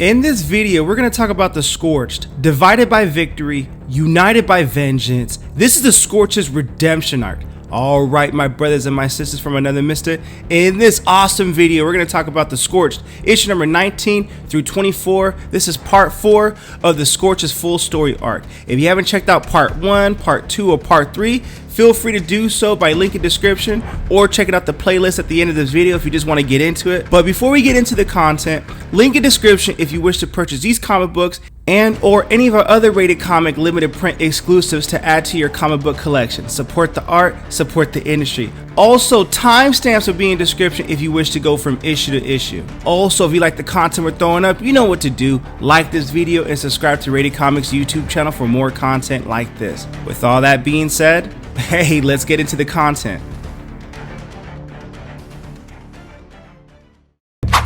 In this video, we're going to talk about the Scorched, divided by victory, united by vengeance. This is the Scorched's redemption arc. Alright, my brothers and my sisters from another mister, in this awesome video, we're going to talk about the Scorched, issue number 19 through 24. This is part 4 of the Scorched's full story arc. If you haven't checked out part 1, part 2, or part 3, feel free to do so by link in description or checking out the playlist at the end of this video if you just want to get into it. But before we get into the content, link in description if you wish to purchase these comic books and or any of our other Rated Comic limited print exclusives to add to your comic book collection. Support the art, support the industry. Also, timestamps will be in description if you wish to go from issue to issue. Also, if you like the content we're throwing up, you know what to do. Like this video and subscribe to Rated Comics YouTube channel for more content like this. With all that being said, hey, let's get into the content.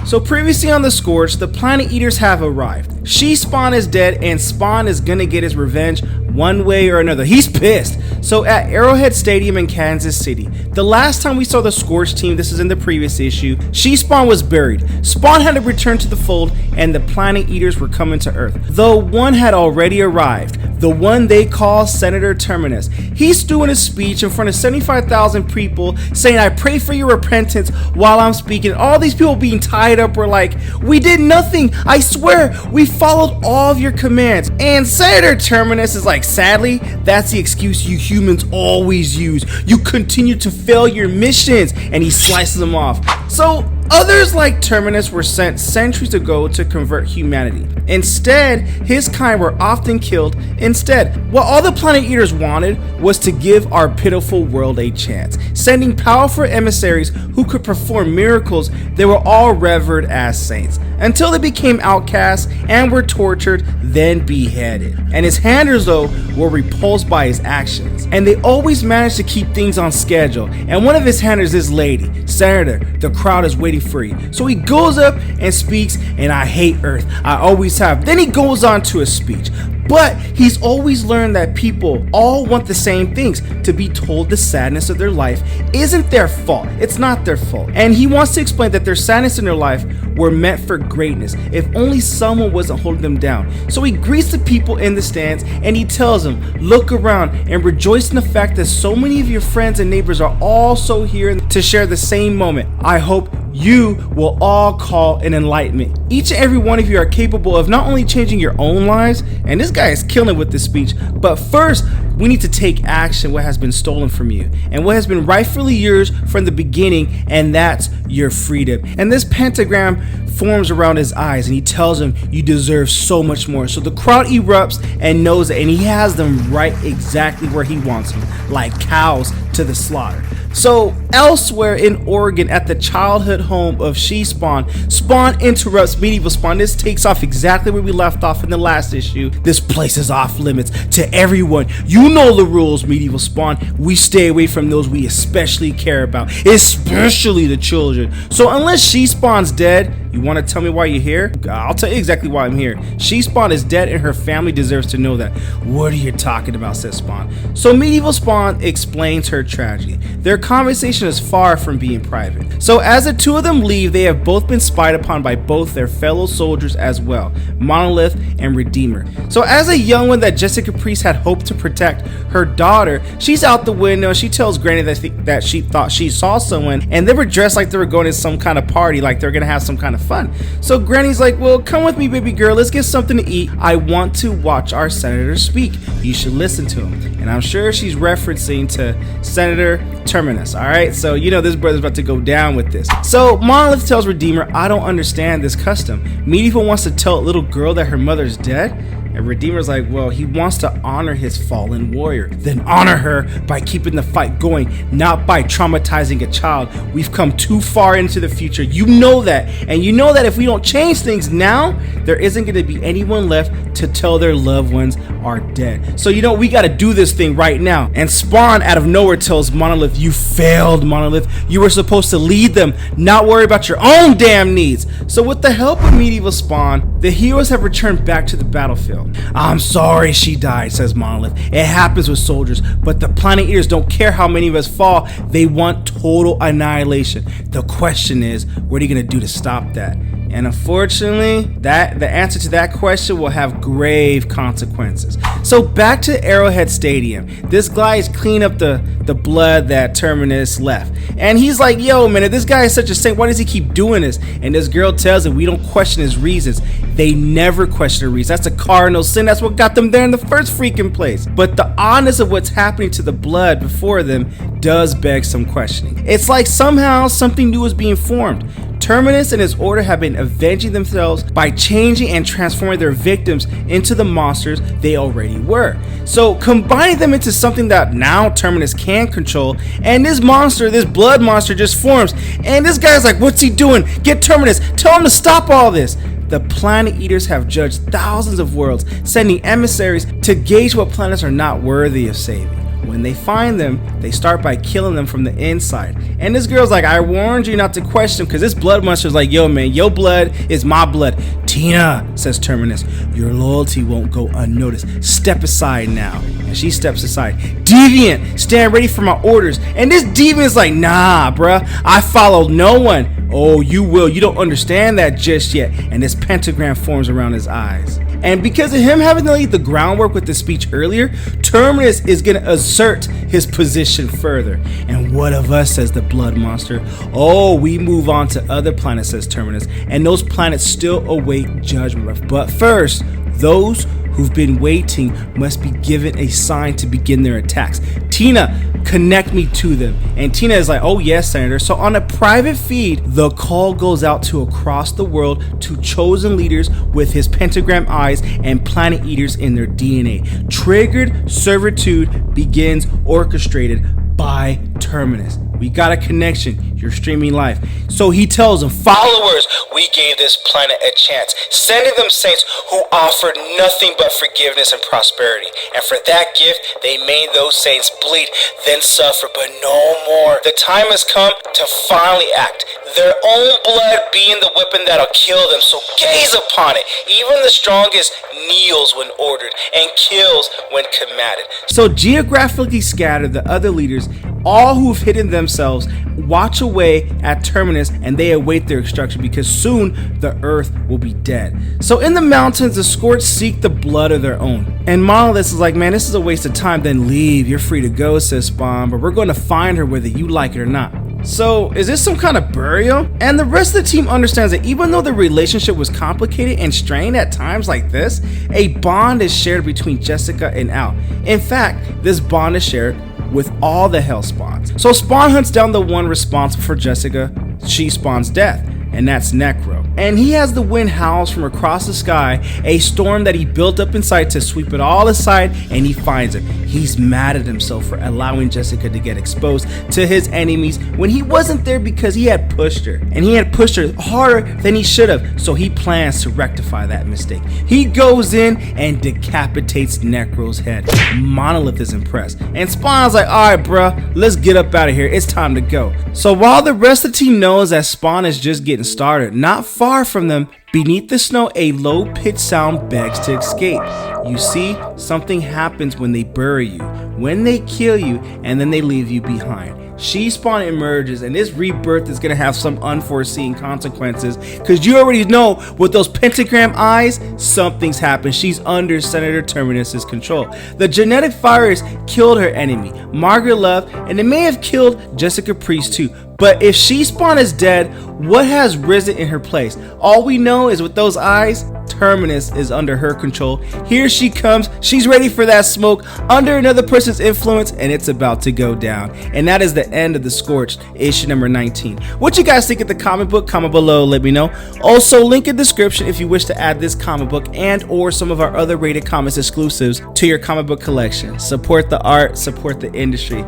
So previously on the Scorched, the Planet Eaters have arrived. Spawn is dead and Spawn is gonna get his revenge one way or another. He's pissed. So at Arrowhead Stadium in Kansas City, the last time we saw the Scorched team, this is in the previous issue, Spawn was buried. Spawn had to return to the fold and the Planet Eaters were coming to Earth. Though one had already arrived, the one they call Senator Terminus. He's doing a speech in front of 75,000 people saying, "I pray for your repentance," while I'm speaking. All these people being tied up were like, "We did nothing, I swear, we followed all of your commands." And Senator Terminus is like, "Sadly, that's the excuse you humans always use. You continue to fail your missions," and he slices them off. So others like Terminus were sent centuries ago to convert humanity. Instead, his kind were often killed instead. What all the Planet Eaters wanted was to give our pitiful world a chance. Sending powerful emissaries who could perform miracles, they were all revered as saints. Until they became outcasts and were tortured, then beheaded. And his handlers, though, were repulsed by his actions. And they always managed to keep things on schedule. And one of his handlers is Lady. "Senator, the crowd is waiting for you." So he goes up and speaks, "And I hate Earth, I always have." Then he goes on to a speech. But he's always learned that people all want the same things, to be told the sadness of their life isn't their fault. It's not their fault. And he wants to explain that their sadness in their life were meant for greatness, if only someone wasn't holding them down. So he greets the people in the stands and he tells them, "Look around and rejoice in the fact that so many of your friends and neighbors are also here to share the same moment. I hope you will all call an enlightenment. Each and every one of you are capable of not only changing your own lives," and this guy is killing with this speech, "but first we need to take action what has been stolen from you and what has been rightfully yours from the beginning, and that's your freedom." And this pentagram forms around his eyes and he tells him, "You deserve so much more." So the crowd erupts and knows it, and he has them right exactly where he wants them, like cows to the slaughter. So elsewhere in Oregon at the childhood home of Spawn, Spawn interrupts Medieval Spawn. This takes off exactly where we left off in the last issue. "This place is off limits to everyone. You know the rules, Medieval Spawn. We stay away from those we especially care about, especially the children. So unless Spawn's dead, you want to tell me why you're here? I'll tell you exactly why I'm here. Spawn is dead and her family deserves to know that." "What are you talking about?" says Spawn. So Medieval Spawn explains her tragedy. Their conversation is far from being private. So as the two of them leave, they have both been spied upon by both their fellow soldiers as well, Monolith and Redeemer. So as a young one that Jessica Priest had hoped to protect, her daughter, she's out the window. She tells Granny that she thought she saw someone and they were dressed like they were going to some kind of party, like they're gonna have some kind of fun. So Granny's like, "Well, come with me, baby girl, let's get something to eat. I want to watch our senator speak. You should listen to him." And I'm sure she's referencing to Senator Terminus. Alright, so you know this brother's about to go down with this. So Monolith tells Redeemer, "I don't understand this custom. Medieval wants to tell a little girl that her mother's dead?" And Redeemer's like, "Well, he wants to honor his fallen warrior." "Then honor her by keeping the fight going, not by traumatizing a child. We've come too far into the future. You know that. And you know that if we don't change things now, there isn't going to be anyone left to tell their loved ones are dead. So you know, we got to do this thing right now." And Spawn out of nowhere tells Monolith, "You failed, Monolith. You were supposed to lead them, not worry about your own damn needs." So with the help of Medieval Spawn, the heroes have returned back to the battlefield. "I'm sorry she died," says Monolith. "It happens with soldiers, but the Planet Eaters don't care how many of us fall. They want total annihilation. The question is, what are you going to do to stop that?" And unfortunately, the answer to that question will have grave consequences. So back to Arrowhead Stadium. This guy is cleaning up the blood that Terminus left. And he's like, yo man, if this guy is such a saint, why does he keep doing this? And this girl tells him, we don't question his reasons. They never question the reasons. That's a cardinal sin. That's what got them there in the first freaking place. But the honest of what's happening to the blood before them does beg some questioning. It's like somehow something new is being formed. Terminus and his order have been avenging themselves by changing and transforming their victims into the monsters they already were. So combining them into something that now Terminus can control, and this monster, this blood monster, just forms. And this guy's like, what's he doing? Get Terminus, tell him to stop all this. The Planet Eaters have judged thousands of worlds, sending emissaries to gauge what planets are not worthy of saving. When they find them, they start by killing them from the inside. And this girl's like, I warned you not to question, because this blood monster's like, yo man, your blood is my blood. Tina, says Terminus, your loyalty won't go unnoticed. Step aside now. And she steps aside. Deviant, stand ready for my orders. And this deviant's like, nah bruh, I follow no one. Oh, you will, you don't understand that just yet. And this pentagram forms around his eyes. And because of him having to lay the groundwork with the speech earlier, Terminus is going to assert his position further. And what of us, says the blood monster? Oh, we move on to other planets, says Terminus, and those planets still await judgment. But first, those who've been waiting must be given a sign to begin their attacks. Tina, connect me to them. And Tina is like, oh yes, Senator. So on a private feed, the call goes out to across the world to chosen leaders with his pentagram eyes and planet eaters in their DNA. Triggered servitude begins, orchestrated by Terminus. We got a connection. You're streaming live. So he tells them, followers, we gave this planet a chance, sending them saints who offered nothing but forgiveness and prosperity. And for that gift, they made those saints bleed, then suffer, but no more. The time has come to finally act, their own blood being the weapon that'll kill them. So gaze upon it. Even the strongest kneels when ordered and kills when commanded. So geographically scattered, the other leaders, all who've hidden themselves, watch away at Terminus, and they await their extraction, because soon the earth will be dead. So in the mountains, the Scorched seek the blood of their own. And Monolith is like, man, this is a waste of time. Then leave, you're free to go, says Spawn, but we're going to find her whether you like it or not. So is this some kind of burial? And the rest of the team understands that even though the relationship was complicated and strained at times like this, a bond is shared between Jessica and Al. In fact, this bond is shared with all the Hell Spawns. So Spawn hunts down the one responsible for Jessica, she Spawn's death, and that's Necro. And he has the wind howls from across the sky, a storm that he built up inside to sweep it all aside, and he finds it. He's mad at himself for allowing Jessica to get exposed to his enemies when he wasn't there, because he had pushed her, and he had pushed her harder than he should have. So he plans to rectify that mistake. He goes in and decapitates Necro's head. Monolith is impressed, and Spawn's like, alright bruh, let's get up out of here, it's time to go. So while the rest of the team knows that Spawn is just getting started, not far from them, beneath the snow, a low-pitched sound begs to escape. You see, something happens when they bury you, when they kill you, and then they leave you behind. She Spawn emerges, and this rebirth is going to have some unforeseen consequences, because you already know with those pentagram eyes, something's happened. She's under Senator Terminus's control. The genetic virus killed her enemy, Margaret Love, and it may have killed Jessica Priest too. But if She Spawn is dead, what has risen in her place? All we know is with those eyes, Terminus is under her control. Here she comes, she's ready for that smoke, under another person's influence, and it's about to go down. And that is the end of the Scorched, issue number 19. What you guys think of the comic book? Comment below, let me know. Also, link in description if you wish to add this comic book and or some of our other Rated Comics exclusives to your comic book collection. Support the art, support the industry.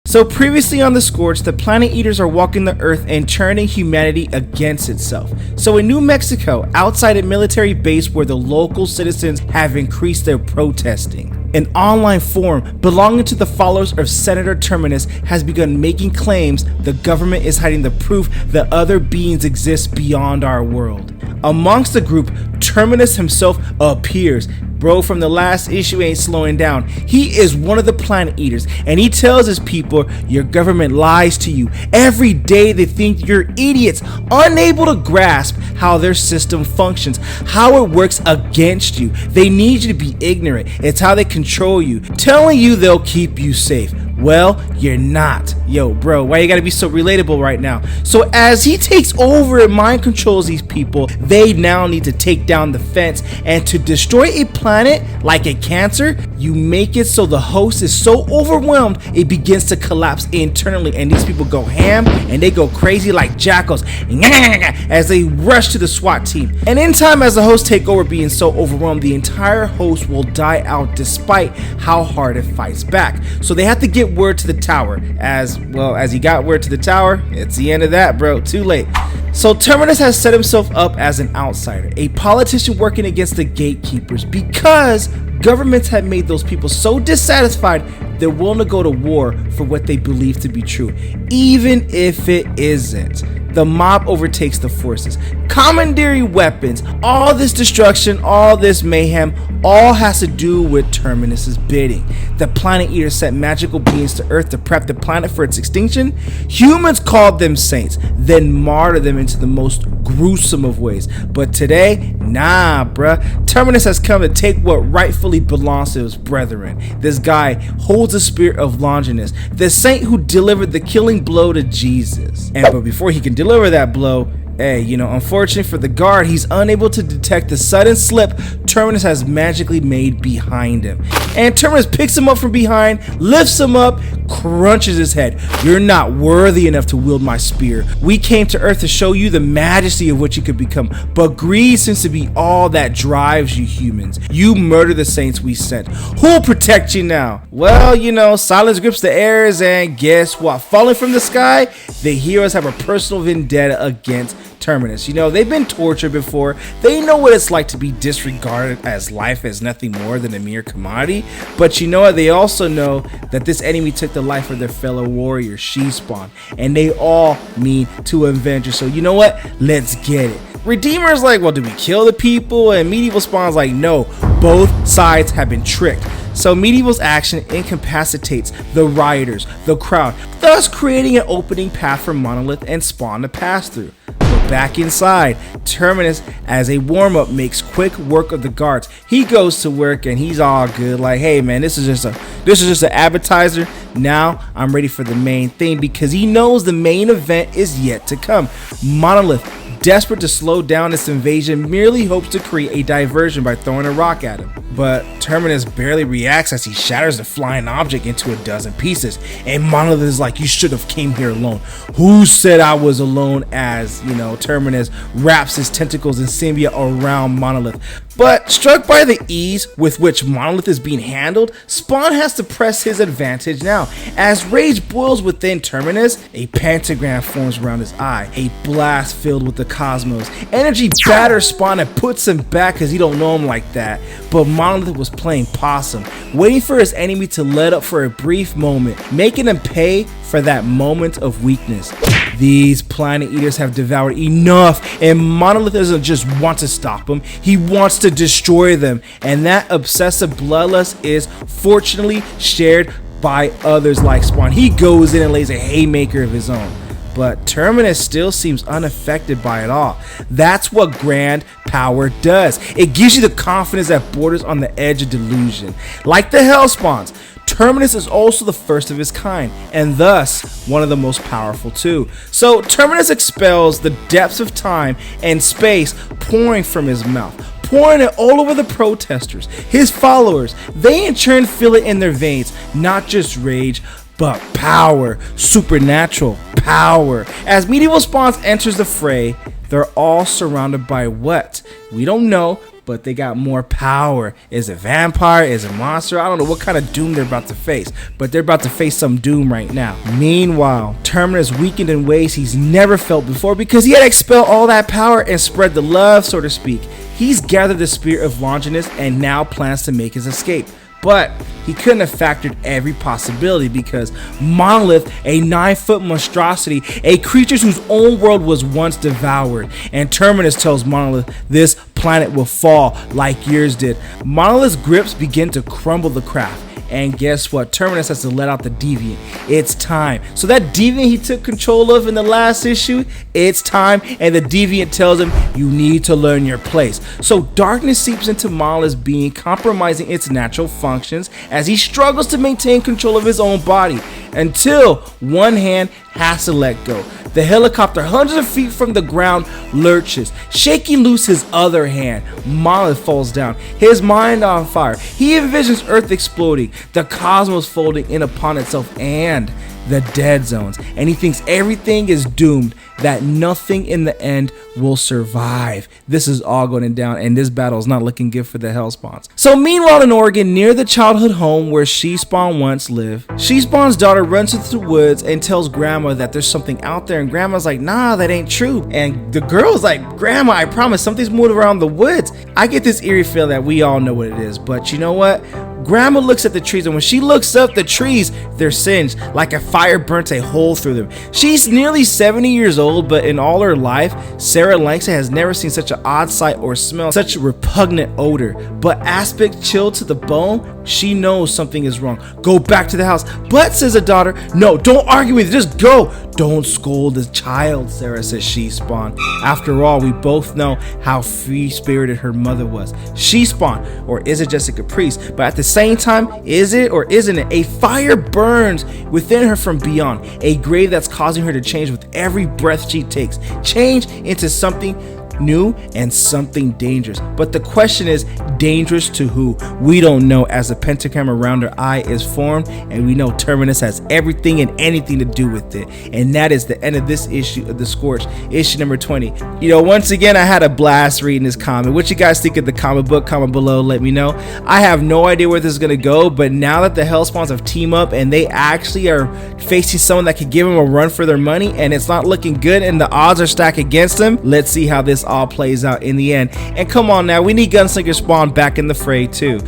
So previously on the Scorched, the Planet Eaters are walking the earth and turning humanity against itself. So in New Mexico, outside a military base where the local citizens have increased their protesting, An online forum belonging to the followers of Senator Terminus has begun making claims the government is hiding the proof that other beings exist beyond our world. Amongst the group, Terminus himself appears. Bro, from the last issue ain't slowing down. He is one of the planet eaters, and he tells his people, your government lies to you. Every day they think you're idiots, unable to grasp how their system functions, how it works against you. They need you to be ignorant. It's how they control you, telling you they'll keep you safe. Well, you're not. Yo, bro, why you gotta be so relatable right now? So as he takes over and mind controls these people, they now need to take down the fence, and to destroy a planet like a cancer, you make it so the host is so overwhelmed it begins to collapse internally, and these people go ham and they go crazy like jackals as they rush to the SWAT team. And in time, as the hosts take over being so overwhelmed, the entire host will die out despite how hard it fights back. So they have to get word to the tower. As well as he got word to the tower, it's the end of that, bro. Too late. So Terminus has set himself up as an outsider, a politician working against the gatekeepers, because governments have made those people so dissatisfied they're willing to go to war for what they believe to be true, even if it isn't. The mob overtakes the forces, commandeering weapons, all this destruction, all this mayhem, all has to do with Terminus's bidding. The planet eaters sent magical beings to Earth to prep the planet for its extinction. Humans called them saints, then martyred them into the most gruesome of ways. But today, nah, bruh. Terminus has come to take what rightfully belongs to his brethren. This guy holds the spirit of Longinus, the saint who delivered the killing blow to Jesus. But before he can deliver that blow, unfortunately for the guard, he's unable to detect the sudden slip Terminus has magically made behind him. And Terminus picks him up from behind, lifts him up, crunches his head. You're not worthy enough to wield my spear. We came to Earth to show you the majesty of what you could become, but greed seems to be all that drives you humans. You murder the saints we sent. Who'll protect you now? Well, silence grips the airs, and guess what? Falling from the sky, the heroes have a personal vendetta against Terminus. They've been tortured before. They know what it's like to be disregarded as life as nothing more than a mere commodity. But they also know that this enemy took the life of their fellow warrior, She-Spawn, and they all mean to avenge her. So you know what? Let's get it. Redeemer's like, well, did we kill the people? And Medieval Spawn's like, no, both sides have been tricked. So Medieval's action incapacitates the rioters, the crowd, thus creating an opening path for Monolith and Spawn to pass through. But back inside, Terminus, as a warm-up, makes quick work of the guards. He goes to work and he's all good, like, hey man, this is just an appetizer. Now I'm ready for the main thing, because he knows the main event is yet to come. Monolith, desperate to slow down this invasion, merely hopes to create a diversion by throwing a rock at him. But Terminus barely reacts as he shatters the flying object into a dozen pieces. And Monolith is like, you should have came here alone. Who said I was alone? As, Terminus wraps his tentacles and symbiote around Monolith. But struck by the ease with which Monolith is being handled, Spawn has to press his advantage now. As rage boils within Terminus, a pentagram forms around his eye, a blast filled with the cosmos. Energy batters Spawn and puts him back because he don't know him like that. But Monolith was playing possum, waiting for his enemy to let up for a brief moment, making him pay for that moment of weakness. These planet eaters have devoured enough, and Monolith doesn't just want to stop them, he wants to destroy them. And that obsessive bloodlust is fortunately shared by others like Spawn. He goes in and lays a haymaker of his own. But Terminus still seems unaffected by it all. That's what grand power does. It gives you the confidence that borders on the edge of delusion. Like the Hellspawns, Terminus is also the first of his kind, and thus one of the most powerful too. So Terminus expels the depths of time and space pouring from his mouth, pouring it all over the protesters, his followers. They in turn feel it in their veins, not just rage, but power, supernatural power. As Medieval Spawns enters the fray, they're all surrounded by what? We don't know, but they got more power. Is it vampire? Is it monster? I don't know what kind of doom they're about to face, but they're about to face some doom right now. Meanwhile, Terminus weakened in ways he's never felt before because he had expelled all that power and spread the love, so to speak. He's gathered the spirit of Longinus and now plans to make his escape. But he couldn't have factored every possibility because Monolith, a 9-foot monstrosity, a creature whose own world was once devoured, and Terminus tells Monolith this planet will fall like yours did. Monolith's grips begin to crumble the craft. And guess what? Terminus has to let out the deviant. It's time. So that deviant he took control of in the last issue, it's time. And the deviant tells him, you need to learn your place. So darkness seeps into Monolith's being, compromising its natural functions as he struggles to maintain control of his own body until one hand has to let go. The helicopter, hundreds of feet from the ground, lurches, shaking loose his other hand. Monolith falls down, his mind on fire. He envisions Earth exploding, the cosmos folding in upon itself, and the dead zones. And he thinks everything is doomed, that nothing in the end will survive. This is all going down, and this battle is not looking good for the Hellspawns. So meanwhile in Oregon, near the childhood home where She-Spawn once lived, She-Spawn's daughter runs into the woods and tells Grandma that there's something out there, and Grandma's like, nah, that ain't true. And the girl's like, Grandma, I promise, something's moving around the woods. I get this eerie feel that we all know what it is, but you know what? Grandma looks at the trees, and when she looks up, the trees, they're singed like a fire burnt a hole through them. She's nearly 70 years old, but in all her life, Sarah Langston has never seen such an odd sight or smell such a repugnant odor. But aspect chilled to the bone, she knows something is wrong. Go back to the house. But, says the daughter, no, don't argue with it, just go. Don't scold the child, Sarah says She-Spawn. After all, we both know how free-spirited her mother was. She-Spawn, or is it just a caprice? But at the same time, is it or isn't it? A fire burns within her from beyond, a grave that's causing her to change with every breath she takes, change into something new and something dangerous. But the question is, dangerous to who? We don't know, as the pentagram around her eye is formed, and we know Terminus has everything and anything to do with it. And that is the end of this issue of the Scorched, issue number 20. You know, once again, I had a blast reading this comic. What you guys think of the comic book? Comment below, let me know. I have no idea where this is gonna go, but now that the Hellspawns have teamed up and they actually are facing someone that could give them a run for their money, and it's not looking good and the odds are stacked against them, let's see how this all plays out in the end. And come on now, we need Gunslinger Spawn back in the fray too.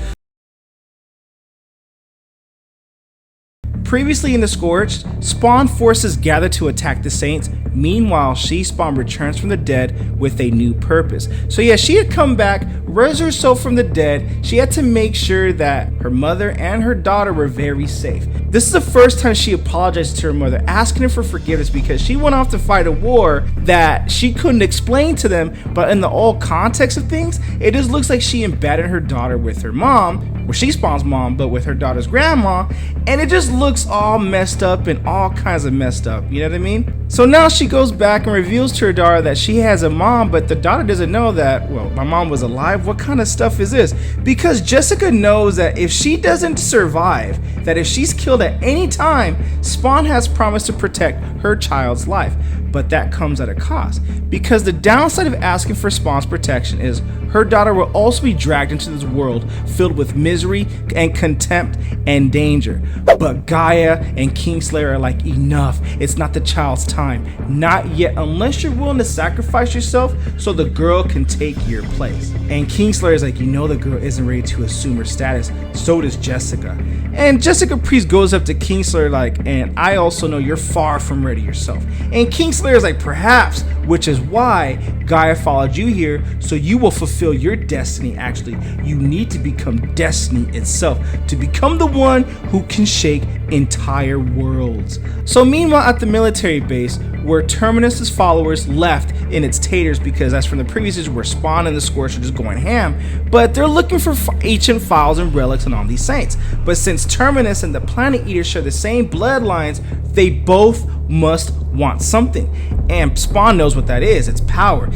Previously in the Scorched, Spawn forces gather to attack the Saints. Meanwhile, She-Spawn returns from the dead with a new purpose. So yeah, she had come back, raised herself from the dead. She had to make sure that her mother and her daughter were very safe. This is the first time she apologized to her mother, asking her for forgiveness because she went off to fight a war that she couldn't explain to them. But in the old context of things, it just looks like she embedded her daughter with her mom, well, She-Spawn's mom, but with her daughter's grandma, and it just looks all messed up and all kinds of messed up, you know what I mean? So now she goes back and reveals to her daughter that she has a mom, but the daughter doesn't know that, well, my mom was alive. What kind of stuff is this? Because Jessica knows that if she doesn't survive, that if she's killed at any time, Spawn has promised to protect her child's life. But that comes at a cost, because the downside of asking for Spawn's protection is her daughter will also be dragged into this world filled with misery and contempt and danger. But Gaia and Kingslayer are like, enough, it's not the child's time, not yet, unless you're willing to sacrifice yourself so the girl can take your place. And Kingslayer is like, you know the girl isn't ready to assume her status, so does Jessica. And Jessica Priest goes up to Kingslayer like, and I also know you're far from ready yourself. And Kingslayer is like, perhaps, which is why Gaia followed you here, so you will fulfill your destiny. Actually, you need to become destiny itself, to become the one who can shake entire worlds. So meanwhile at the military base, where Terminus's followers left in its taters, because as from the previous issue where Spawn and the Scorched are just going ham, but they're looking for ancient files and relics on all these saints. But since Terminus and the Planet Eaters share the same bloodlines, they both must want something, and Spawn knows what that is. It's power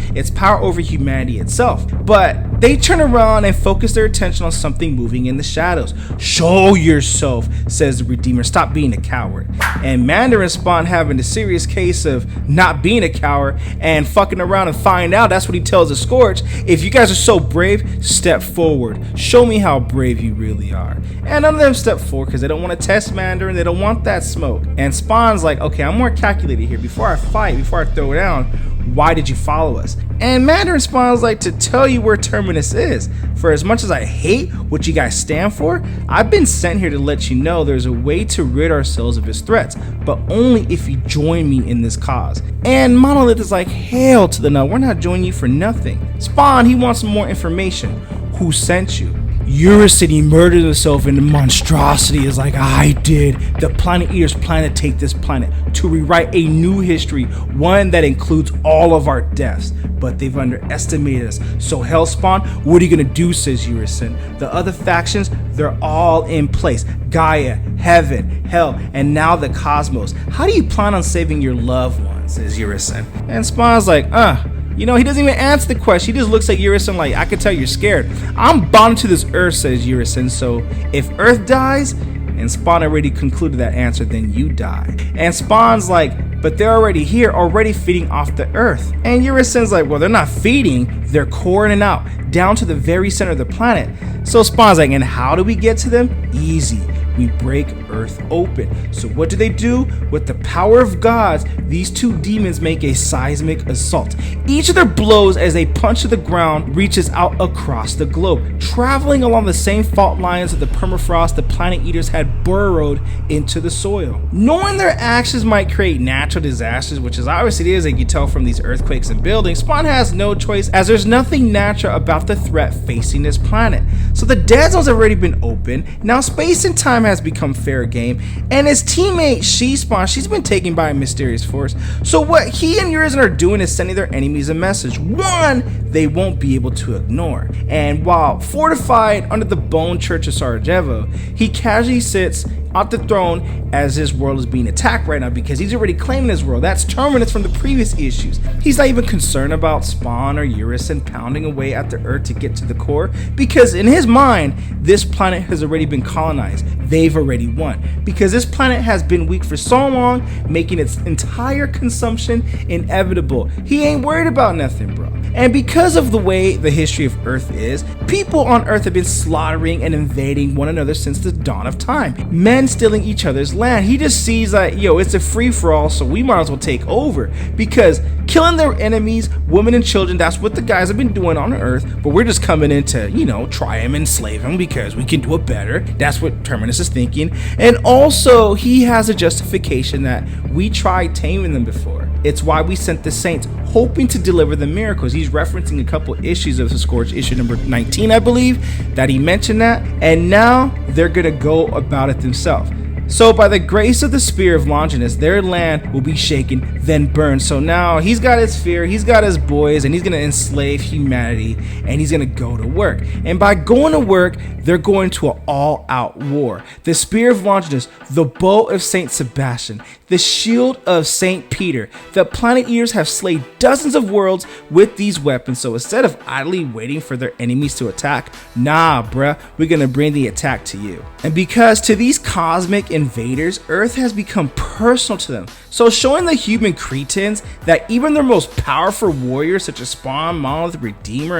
over humanity itself. But they turn around and focus their attention on something moving in the shadows. Show yourself, says the Redeemer, stop being a coward. And Mandarin and Spawn having a serious case of not being a coward and fucking around and find out. That's what he tells the Scorched. If you guys are so brave, step forward, show me how brave you really are. And none of them step forward because they don't want to test Mandarin, they don't want that smoke. And Spawn's like, okay, I'm more calculated here. Before I fight, before I throw down, Why did you follow us? And Mandarin responds like, to tell you where Terminus is. For as much as I hate what you guys stand for, I've been sent here to let you know there's a way to rid ourselves of his threats, but only if you join me in this cause. And Monolith is like, hell to the no, we're not joining you for nothing. Spawn, he wants more information. Who sent you? Eurocity murdered himself in the monstrosity is like, I did. The Planet Eaters plan to take this planet to rewrite a new history, one that includes all of our deaths. But they've underestimated us. So Hellspawn, what are you gonna do, says Eurocin. The other factions, they're all in place. Gaia, Heaven, Hell, and now the Cosmos. How do you plan on saving your loved ones, says Eurocin. And Spawn's like, you know, he doesn't even answer the question. He just looks at Eurocin like, I can tell you're scared. I'm bound to this Earth, says Eurocin. So if Earth dies, and Spawn already concluded that answer, then you die. And Spawn's like, but they're already here, already feeding off the Earth. And Eurocin's like, well, they're not feeding, they're coring out, down to the very center of the planet. So Spawn's like, and how do we get to them? Easy. We break Earth open. So what do? With the power of gods, these two demons make a seismic assault. Each of their blows as they punch to the ground reaches out across the globe, traveling along the same fault lines of the permafrost the Planet Eaters had burrowed into the soil. Knowing their actions might create natural disasters, which is obviously it is, like you tell from these earthquakes and buildings, Spawn has no choice as there's nothing natural about the threat facing this planet. So the dead zone's already been opened. Now space and time has become fair game, and his teammate Spawn, she's been taken by a mysterious force. So what he and Eurocin are doing is sending their enemies a message, one they won't be able to ignore. And while fortified under the bone church of Sarajevo, he casually sits on the throne as his world is being attacked right now because he's already claiming his world. That's Terminus from the previous issues. He's not even concerned about Spawn or Eurocin pounding away at the Earth to get to the core, because in his mind, this planet has already been colonized. They've already won, because this planet has been weak for so long, making its entire consumption inevitable. He ain't worried about nothing, bro. And because of the way the history of Earth is, people on Earth have been slaughtering and invading one another since the dawn of time. Men stealing each other's land. He just sees like, yo, it's a free-for-all, so we might as well take over. Because killing their enemies, women and children, that's what the guys have been doing on Earth, but we're just coming in to, you know, try him and enslave him because we can do it better. That's what Terminus is thinking. And also, he has a justification that we tried taming them before. It's why we sent the Saints, hoping to deliver the miracles. He's referencing a couple issues of the Scorched, issue number 19, I believe, that he mentioned that. And now they're gonna go about it themselves. So by the grace of the spear of Longinus, their land will be shaken, then burned. So now he's got his fear, he's got his boys, and he's gonna enslave humanity, and he's gonna go to work. And by going to work, they're going to an all-out war. The spear of Longinus, the bow of Saint Sebastian, the shield of Saint Peter. The Planet Eaters have slayed dozens of worlds with these weapons, so instead of idly waiting for their enemies to attack, nah bruh, we're gonna bring the attack to you. And because to these cosmic invaders, Earth has become personal to them, so showing the human cretins that even their most powerful warriors such as Spawn, Monolith, Redeemer,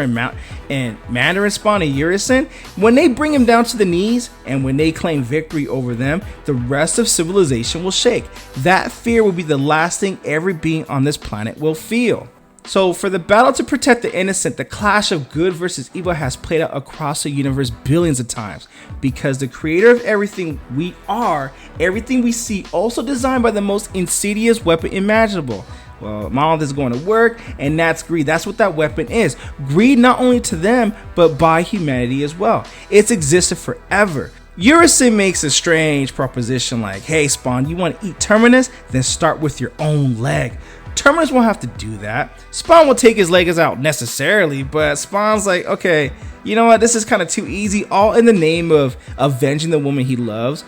and Mandarin Spawn and Eurocin, when they bring him down to the knees and when they claim victory over them, the rest of civilization will shake. That fear will be the last thing every being on this planet will feel. So for the battle to protect the innocent, the clash of good versus evil has played out across the universe billions of times, because the creator of everything we are, everything we see, also designed by the most insidious weapon imaginable. Well, Monolith is going to work, and that's greed. That's what that weapon is. Greed not only to them, but by humanity as well. It's existed forever. Eurocin makes a strange proposition like, hey Spawn, you want to eat Terminus? Then start with your own leg. Terminus won't have to do that. Spawn will take his legs out necessarily, but Spawn's like, okay, you know what, this is kind of too easy, all in the name of avenging the woman he loves,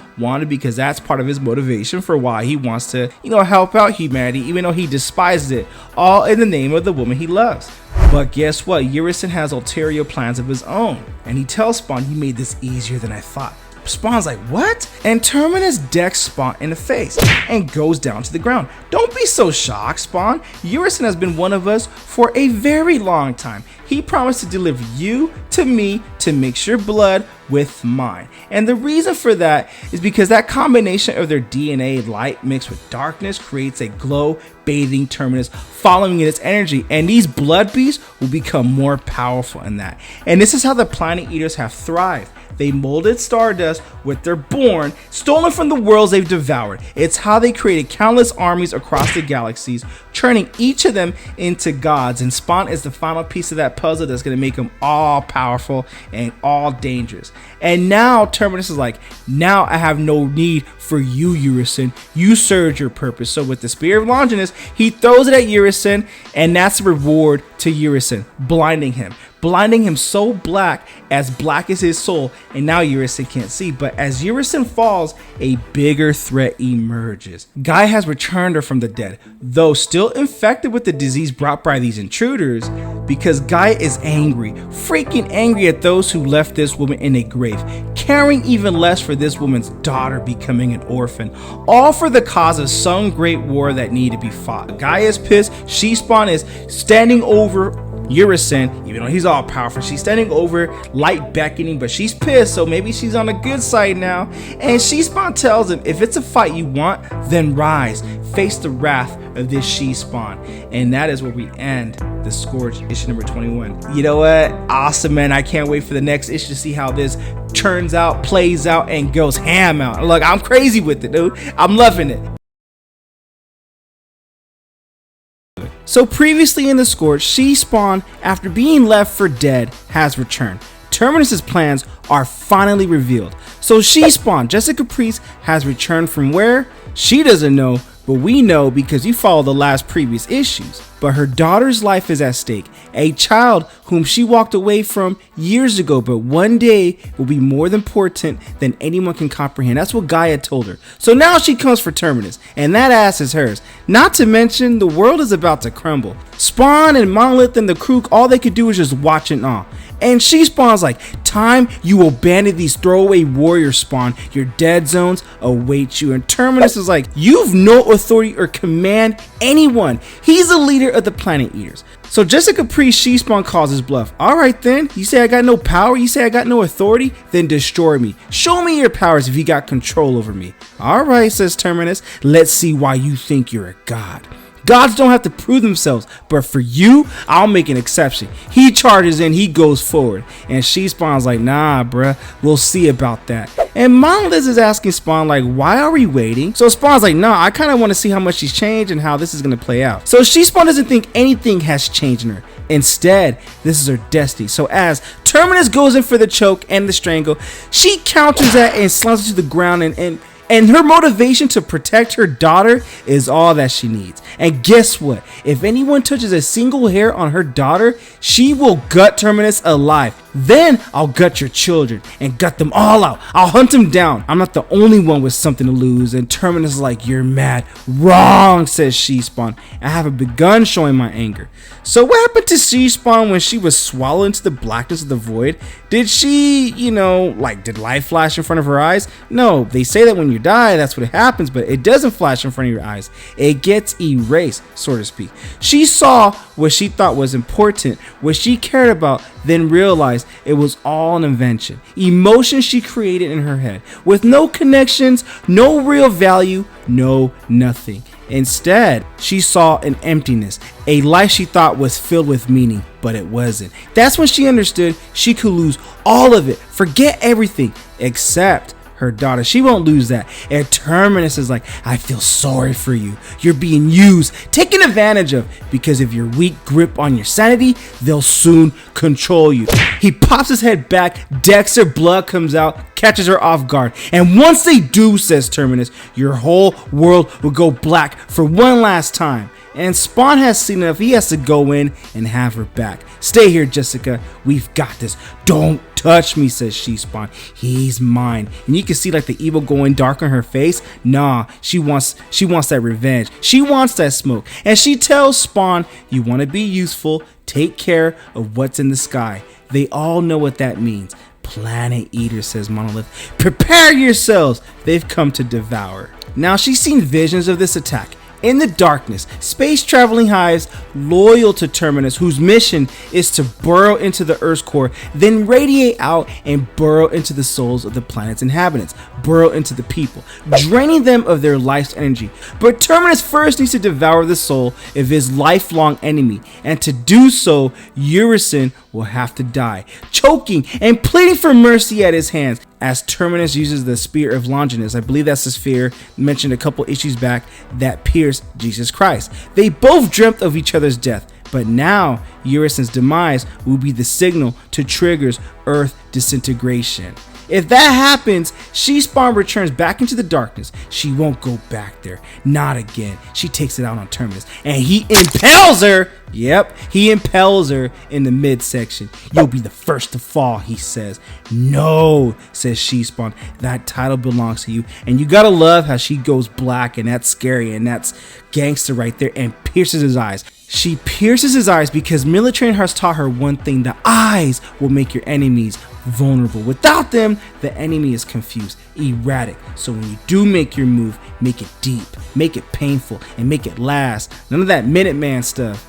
because that's part of his motivation for why he wants to, you know, help out humanity, even though he despises it, all in the name of the woman he loves. But guess what, Eurocin has ulterior plans of his own, and he tells Spawn, you made this easier than I thought. Spawn's like, what? And Terminus decks Spawn in the face and goes down to the ground. Don't be so shocked, Spawn. Urizen has been one of us for a very long time. He promised to deliver you to me to mix your blood with mine. And the reason for that is because that combination of their DNA light mixed with darkness creates a glow bathing Terminus following in its energy, and these blood beasts will become more powerful in that. And this is how the planet eaters have thrived. They molded stardust with their born, stolen from the worlds they've devoured. It's how they created countless armies across the galaxies, turning each of them into gods. And Spawn is the final piece of that puzzle that's going to make them all powerful and all dangerous. And now Terminus is like, now I have no need for you, Urizen. You served your purpose. So with the Spear of Longinus, he throws it at Urizen, and that's the reward to Urizen, blinding him so black as his soul, and now Urizen can't see. But as Urizen falls, a bigger threat emerges. Guy has returned her from the dead, though still infected with the disease brought by these intruders, because Guy is angry, freaking angry at those who left this woman in a grave, caring even less for this woman's daughter becoming an orphan, all for the cause of some great war that needed to be fought. Guy is pissed. Spawn is standing over Urizen, even though he's all powerful. She's standing over, light beckoning, but she's pissed, so maybe she's on the good side now. And Spawn tells him, if it's a fight you want, then rise, face the wrath of this Spawn. And that is where we end the Scorched issue number 21. You know what? Awesome, man. I can't wait for the next issue to see how this turns out, plays out, and goes ham out. Look, I'm crazy with it, dude. I'm loving it. So previously in the Scorched, Spawn, after being left for dead, has returned. Terminus's plans are finally revealed. So Spawn, Jessica Priest, has returned from where? She doesn't know, but we know because you follow the last previous issues. But her daughter's life is at stake, a child whom she walked away from years ago, but one day will be more important than anyone can comprehend. That's what Gaia told her. So now she comes for Terminus, and that ass is hers. Not to mention, the world is about to crumble. Spawn and Monolith and the crew, all they could do is just watch it all. And Spawn's like, time you abandon these throwaway warriors, Spawn. Your dead zones await you. And Terminus is like, you've no authority or command anyone. He's the leader of the planet eaters. So Jessica Priest, Spawn calls his bluff. Alright then, you say I got no power, you say I got no authority, then destroy me. Show me your powers if you got control over me. Alright, says Terminus, let's see why you think you're a god. Gods don't have to prove themselves, but for you, I'll make an exception. He charges in, he goes forward. And Spawn's like, nah, bruh, we'll see about that. And Monolith is asking Spawn, like, why are we waiting? So Spawn's like, nah, I kind of want to see how much she's changed and how this is going to play out. So Spawn doesn't think anything has changed in her. Instead, this is her destiny. So as Terminus goes in for the choke and the strangle, she counters that and slams it to the ground, and her motivation to protect her daughter is all that she needs. And guess what? If anyone touches a single hair on her daughter, she will gut Terminus alive. Then I'll gut your children and gut them all out. I'll hunt them down. I'm not the only one with something to lose. And Terminus is like, you're mad. Wrong, says Spawn. I haven't begun showing my anger. So what happened to Spawn when she was swallowed into the blackness of the void? Did she, did light flash in front of her eyes? No, they say that when you die, that's what happens, but it doesn't flash in front of your eyes. It gets erased, so to speak. She saw what she thought was important, what she cared about, then realized it was all an invention. Emotions she created in her head, with no connections, no real value, no nothing. Instead, she saw an emptiness, a life she thought was filled with meaning, but it wasn't. That's when she understood she could lose all of it, forget everything, except her daughter. She won't lose that. And Terminus is like, I feel sorry for you. You're being used, taken advantage of, because of your weak grip on your sanity, they'll soon control you. He pops his head back, decks her, blood comes out, catches her off guard. And once they do, says Terminus, your whole world will go black for one last time. And Spawn has seen enough. He has to go in and have her back. Stay here, Jessica. We've got this. Don't touch me, says Spawn. He's mine. And you can see like the evil going dark on her face. Nah, she wants that revenge. She wants that smoke. And she tells Spawn, you want to be useful, take care of what's in the sky. They all know what that means. Planet Eaters, says Monolith. Prepare yourselves, they've come to devour. Now she's seen visions of this attack. In the darkness, space traveling hives loyal to Terminus, whose mission is to burrow into the Earth's core, then radiate out and burrow into the souls of the planet's inhabitants, burrow into the people, draining them of their life's energy. But Terminus first needs to devour the soul of his lifelong enemy, and to do so, Urizen will have to die, choking and pleading for mercy at his hands. As Terminus uses the Spear of Longinus, I believe that's the sphere mentioned a couple issues back, that pierced Jesus Christ. They both dreamt of each other's death, but now Urizen's demise will be the signal to trigger's Earth disintegration. If that happens, She-Spawn returns back into the darkness. She won't go back there. Not again. She takes it out on Terminus, and he impels her. Yep, he impels her in the midsection. You'll be the first to fall, he says. No, says She-Spawn. That title belongs to you. And you gotta love how she goes black, and that's scary, and that's gangster right there, and pierces his eyes. She pierces his eyes because military has taught her one thing: the eyes will make your enemies vulnerable. Without them, the enemy is confused, erratic. So when you do make your move, make it deep, make it painful, and make it last. None of that Minuteman stuff.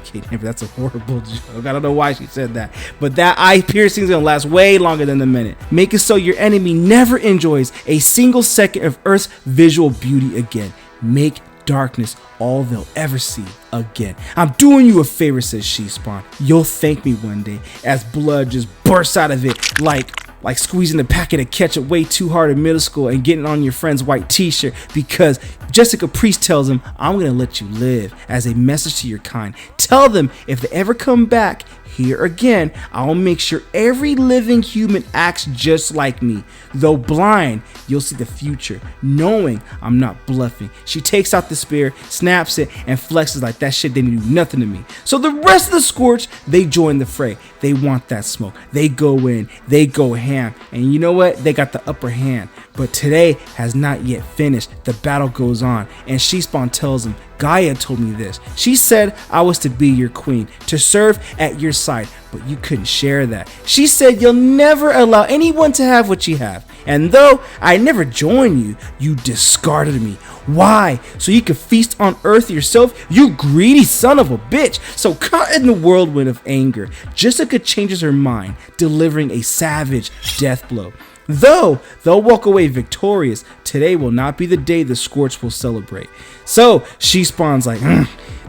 Okay, that's a horrible joke. I don't know why she said that, but that eye piercing is gonna last way longer than a minute. Make it so your enemy never enjoys a single second of Earth's visual beauty again. Make darkness all they'll ever see again. I'm doing you a favor, says She-Spawn. You'll thank me one day, as blood just bursts out of it like squeezing a packet of ketchup way too hard in middle school and getting on your friend's white t-shirt, because Jessica Priest tells him, I'm gonna let you live, as a message to your kind. Tell them if they ever come back here again, I'll make sure every living human acts just like me. Though blind, you'll see the future, knowing I'm not bluffing. She takes out the spear, snaps it, and flexes like that shit didn't do nothing to me. So the rest of the Scorched, they join the fray. They want that smoke. They go in, they go ham, and you know what? They got the upper hand. But today has not yet finished. The battle goes on, and She-Spawn tells him, Gaia told me this. She said I was to be your queen, to serve at your side, but you couldn't share that. She said you'll never allow anyone to have what you have. And though I never joined you, you discarded me. Why? So you could feast on Earth yourself? You greedy son of a bitch. So caught in the whirlwind of anger, Jessica changes her mind, delivering a savage death blow. Though they'll walk away victorious, today will not be the day the Scorched will celebrate. So She-Spawn's like,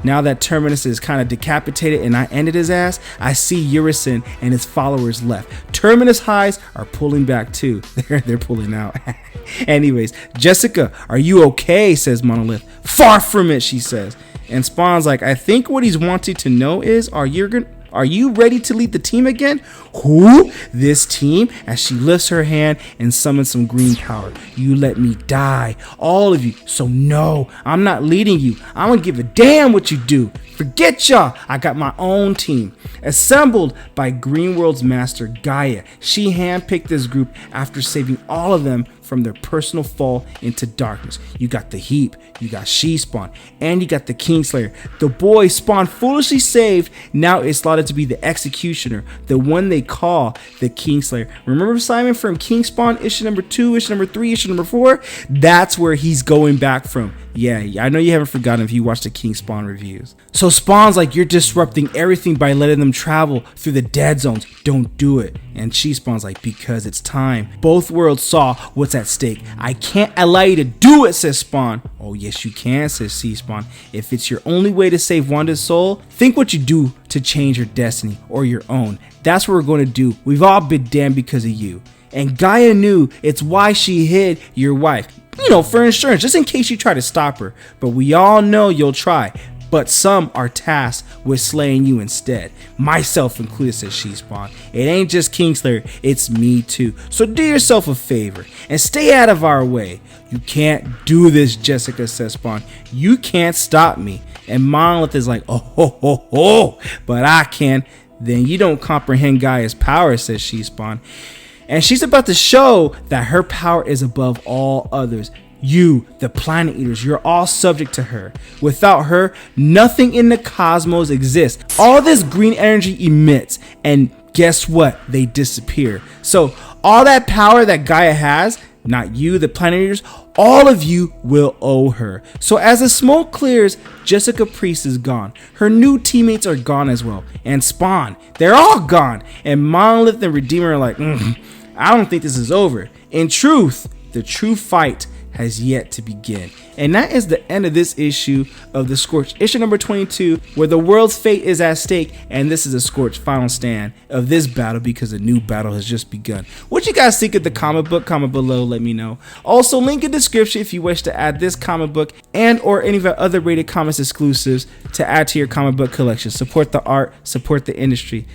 now that Terminus is kind of decapitated and I ended his ass, I see Urizen and his followers left. Terminus highs are pulling back too. They're pulling out. Anyways, Jessica, are you okay? Says Monolith. Far from it, she says. And Spawn's like, I think what he's wanting to know is, are you ready to lead the team again? Who? This team? As she lifts her hand and summons some green power. You let me die, all of you. So no, I'm not leading you. I don't give a damn what you do. Forget y'all. I got my own team. Assembled by Greenworld's master Gaia, she handpicked this group after saving all of them from their personal fall into darkness. You got the Heap, you got She-Spawn, and you got the Kingslayer. The boy Spawn foolishly saved now is slotted to be the Executioner, the one they call the Kingslayer. Remember Simon from King Spawn issue number 2, issue number 3, issue number 4? That's where he's going back from. Yeah, I know you haven't forgotten if you watched the King Spawn reviews. So Spawn's like, you're disrupting everything by letting them travel through the dead zones. Don't do it. And She-Spawn's like, because it's time. Both worlds saw what's at stake. I can't allow you to do it, says Spawn. Oh yes you can, says She-Spawn. If it's your only way to save Wanda's soul, think what you do to change your destiny or your own. That's what we're going to do. We've all been damned because of you. And Gaia knew it's why she hid your wife. You know, for insurance, just in case you try to stop her. But we all know you'll try. But some are tasked with slaying you instead. Myself included, says She-Spawn. It ain't just Kingslayer, it's me too. So do yourself a favor and stay out of our way. You can't do this, Jessica, says Spawn. You can't stop me. And Monolith is like, oh, ho, ho, ho, but I can. Then you don't comprehend Gaia's power, says She-Spawn. And she's about to show that her power is above all others. You, the Planet Eaters, you're all subject to her. Without her, nothing in the cosmos exists. All this green energy emits and guess what? They disappear. So all that power that Gaia has, not you, the Planet Eaters, all of you will owe her. So as the smoke clears, Jessica Priest is gone. Her new teammates are gone as well. And Spawn, they're all gone. And Monolith and Redeemer are like, I don't think this is over. In truth, the true fight has yet to begin. And that is the end of this issue of the Scorched, issue number 22, where the world's fate is at stake, and this is a Scorched final stand of this battle because a new battle has just begun. What you guys think of the comic book? Comment below, let me know. Also, link in description if you wish to add this comic book and or any of our other Rated Comics exclusives to add to your comic book collection. Support the art, support the industry.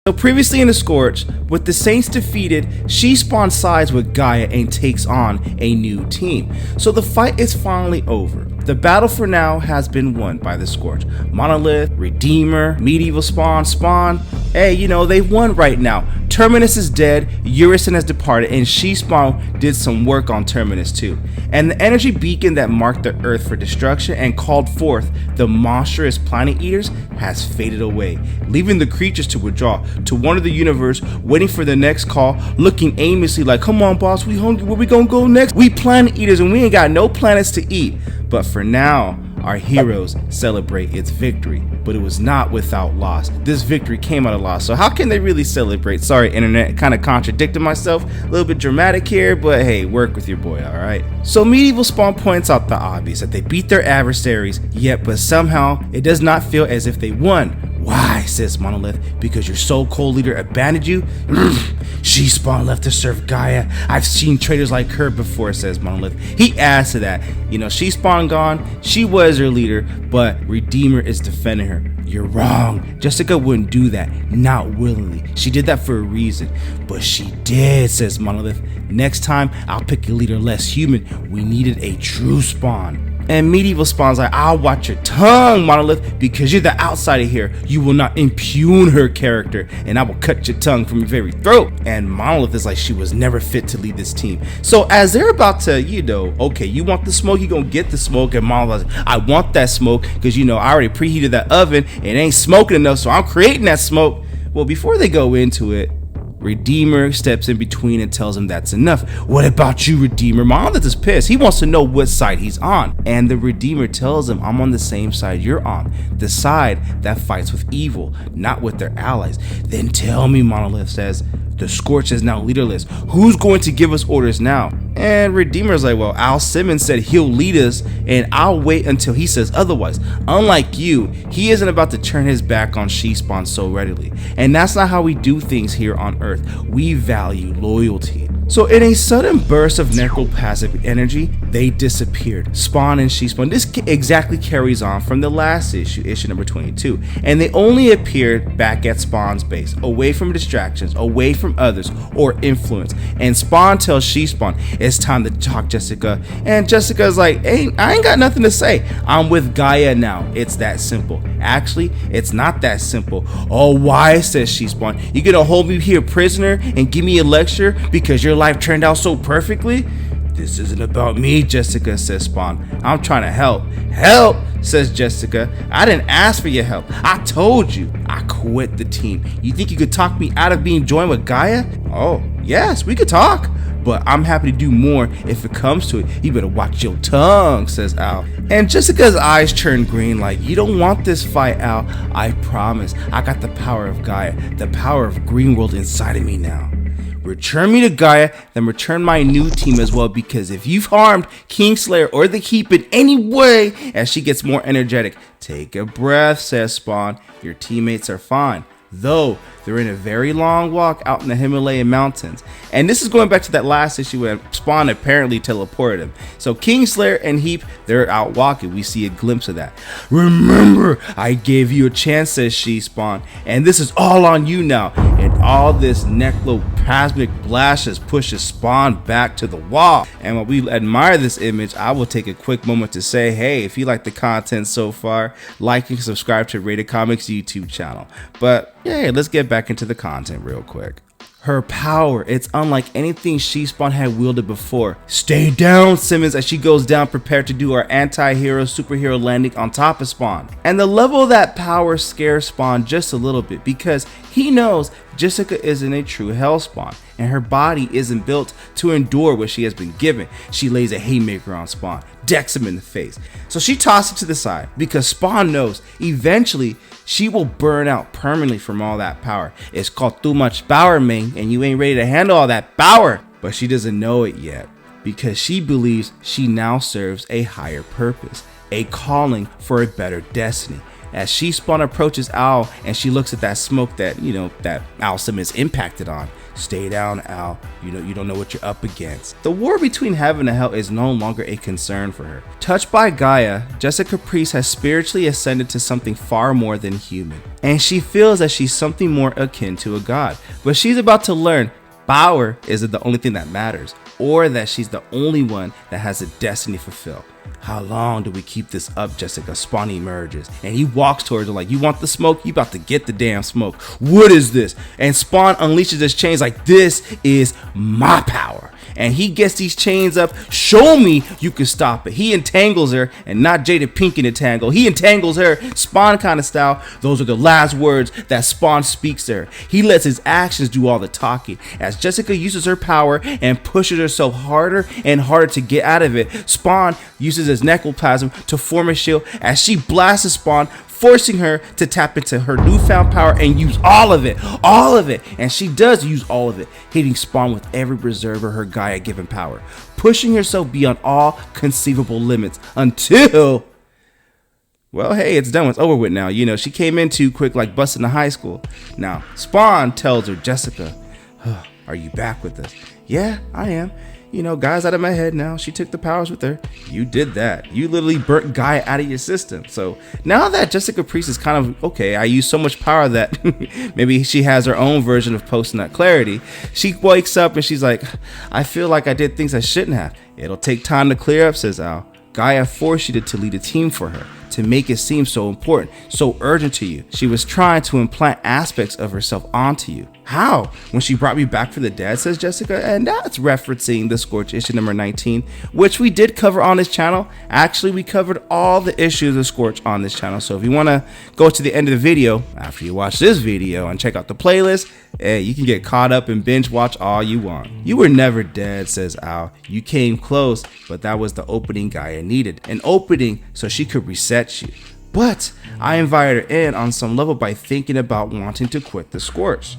So previously in the Scorched, with the Saints defeated, She-Spawn sides with Gaia and takes on a new team. So the fight is finally over. The battle for now has been won by the Scorched. Monolith, Redeemer, Medieval Spawn, hey, you know, they've won right now. Terminus is dead, Urison has departed, and She-Spawn did some work on Terminus too. And the energy beacon that marked the Earth for destruction and called forth the monstrous Planet Eaters has faded away, leaving the creatures to withdraw to one of the universe, waiting for the next call, looking aimlessly like, come on boss, we hungry, where we gonna go next? We Planet Eaters and we ain't got no planets to eat. But for now, our heroes celebrate its victory, but it was not without loss. This victory came out of loss, so how can they really celebrate? Sorry internet, kind of contradicted myself, a little bit dramatic here, but hey, work with your boy, alright? So Medieval Spawn points out the obvious, that they beat their adversaries, yet but somehow it does not feel as if they won. Why, says Monolith, because your so-called leader abandoned you? She-Spawn left to serve Gaia. I've seen traitors like her before, says Monolith. He adds to that, you know, She-Spawn gone, she was her leader, but Redeemer is defending her. You're wrong. Jessica wouldn't do that, not willingly. She did that for a reason. But she did, says Monolith. Next time, I'll pick a leader less human. We needed a true Spawn. And Medieval Spawn's like, I'll watch your tongue, Monolith, because you're the outsider here. You will not impugn her character, and I will cut your tongue from your very throat. And Monolith is like, she was never fit to lead this team. So as they're about to, you know, okay, you want the smoke, you gonna get the smoke. And Monolith is like, I want that smoke, because, you know, I already preheated that oven, and it ain't smoking enough, so I'm creating that smoke. Well, before they go into it, Redeemer steps in between and tells him that's enough. What about you, Redeemer? Monolith is pissed. He wants to know what side he's on. And the Redeemer tells him, I'm on the same side you're on. The side that fights with evil, not with their allies. Then tell me, Monolith says, the Scorched is now leaderless. Who's going to give us orders now? And Redeemer's like, well, Al Simmons said he'll lead us, and I'll wait until he says otherwise. Unlike you, he isn't about to turn his back on She-Spawn so readily. And that's not how we do things here on Earth. We value loyalty. So in a sudden burst of necroplasmic energy, they disappeared. Spawn and She-Spawn. This exactly carries on from the last issue, issue number 22. And they only appeared back at Spawn's base, away from distractions, away from others, or influence. And Spawn tells She-Spawn, it's time to talk, Jessica. And Jessica's like, hey, I ain't got nothing to say. I'm with Gaia now. It's that simple. Actually, it's not that simple. Oh, why, says She-Spawn. You gonna hold me here prisoner and give me a lecture because your life turned out so perfectly? This isn't about me, Jessica, says Spawn. I'm trying to help. Help, says Jessica. I didn't ask for your help. I told you. I quit the team. You think you could talk me out of being joined with Gaia? Oh, yes, we could talk. But I'm happy to do more if it comes to it. You better watch your tongue, says Al. And Jessica's eyes turn green like, you don't want this fight, Al. I promise. I got the power of Gaia, the power of Greenworld inside of me now. Return me to Gaia, then return my new team as well, because if you've harmed Kingslayer or the Keep in any way, as she gets more energetic, take a breath, says Spawn. Your teammates are fine, though they're in a very long walk out in the Himalayan mountains. And this is going back to that last issue where Spawn apparently teleported him. So Kingslayer and Heap, they're out walking. We see a glimpse of that. Remember, I gave you a chance, says She-Spawn, and this is all on you now. And all this necroplasmic blast just pushes Spawn back to the wall. And while we admire this image, I will take a quick moment to say, hey, if you like the content so far, like and subscribe to RatedComics YouTube channel. But yeah, let's get back into the content real quick. Her power, it's unlike anything She-Spawn had wielded before. Stay down, Simmons, as she goes down, prepared to do our anti-hero superhero landing on top of Spawn. And the level of that power scares Spawn just a little bit because he knows Jessica isn't a true Hellspawn and her body isn't built to endure what she has been given. She lays a haymaker on Spawn, decks him in the face. So she tosses it to the side because Spawn knows eventually she will burn out permanently from all that power. It's called too much power, man, and you ain't ready to handle all that power. But she doesn't know it yet because she believes she now serves a higher purpose, a calling for a better destiny. As She-Spawn approaches Al and she looks at that smoke that, that Al Simmons impacted on. Stay down, Al. You don't know what you're up against. The war between heaven and hell is no longer a concern for her. Touched by Gaia, Jessica Priest has spiritually ascended to something far more than human. And she feels that she's something more akin to a god. But she's about to learn power isn't the only thing that matters, or that she's the only one that has a destiny to fulfill. How long do we keep this up, Jessica? Spawn emerges and he walks towards her like, you want the smoke? You about to get the damn smoke. What is this? And Spawn unleashes his chains like, this is my power. And he gets these chains up. Show me you can stop it. He entangles her, and not Jada Pinkett entangle. He entangles her, Spawn kind of style. Those are the last words that Spawn speaks to her. He lets his actions do all the talking. As Jessica uses her power and pushes herself harder and harder to get out of it, Spawn uses his necroplasm to form a shield as she blasts Spawn, forcing her to tap into her newfound power and use all of it. And she does use all of it, hitting Spawn with every reserve of her Gaia given power, pushing herself beyond all conceivable limits until, well, hey, it's done. It's over with now. She came in too quick, like busting to high school. Now, Spawn tells her, Jessica, are you back with us? Yeah, I am. Guy's out of my head now. She took the powers with her. You did that. You literally burnt Gaia out of your system. So now that Jessica Priest is kind of, okay, I use so much power that maybe she has her own version of post-nut clarity. She wakes up and she's like, I feel like I did things I shouldn't have. It'll take time to clear up, says Al. Gaia forced you to lead a team for her, to make it seem so important, so urgent to you. She was trying to implant aspects of herself onto you. How? When she brought me back from the dead, says Jessica, and that's referencing the Scorched issue number 19, which we did cover on this channel. Actually, we covered all the issues of Scorched on this channel, so if you want to go to the end of the video, after you watch this video and check out the playlist, hey, you can get caught up and binge watch all you want. You were never dead, says Al. You came close, but that was the opening Gaia needed. An opening so she could reset you. But I invited her in on some level by thinking about wanting to quit the Scorched.